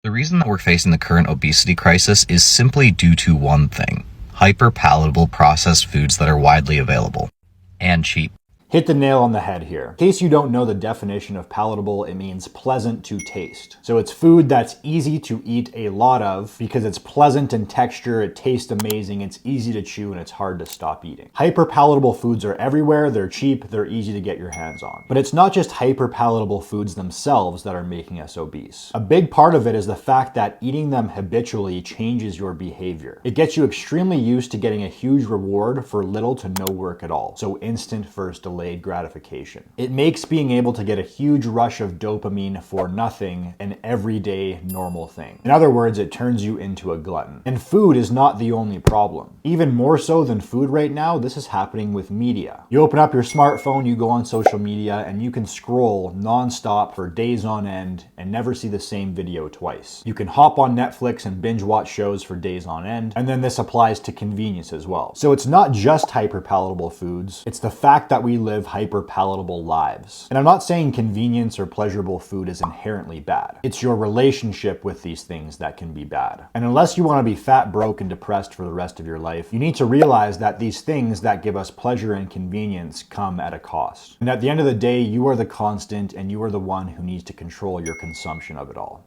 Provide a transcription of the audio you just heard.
The reason that we're facing the current obesity crisis is simply due to one thing: hyper-palatable processed foods that are widely available and cheap. Hit the nail on the head here. In case you don't know the definition of palatable, it means pleasant to taste. So it's food that's easy to eat a lot of because it's pleasant in texture, it tastes amazing, it's easy to chew, and it's hard to stop eating. Hyper-palatable foods are everywhere, they're cheap, they're easy to get your hands on. But it's not just hyper-palatable foods themselves that are making us obese. A big part of it is the fact that eating them habitually changes your behavior. It gets you extremely used to getting a huge reward for little to no work at all. So instant first delayed gratification. It makes being able to get a huge rush of dopamine for nothing an everyday normal thing. In other words, it turns you into a glutton. And food is not the only problem. Even more so than food right now, this is happening with media. You open up your smartphone, you go on social media, and you can scroll non-stop for days on end and never see the same video twice. You can hop on Netflix and binge watch shows for days on end, and then this applies to convenience as well. So it's not just hyper-palatable foods, it's the fact that we live hyper-palatable lives. And I'm not saying convenience or pleasurable food is inherently bad. It's your relationship with these things that can be bad. And unless you want to be fat, broke, and depressed for the rest of your life, you need to realize that these things that give us pleasure and convenience come at a cost. And at the end of the day, you are the constant and you are the one who needs to control your consumption of it all.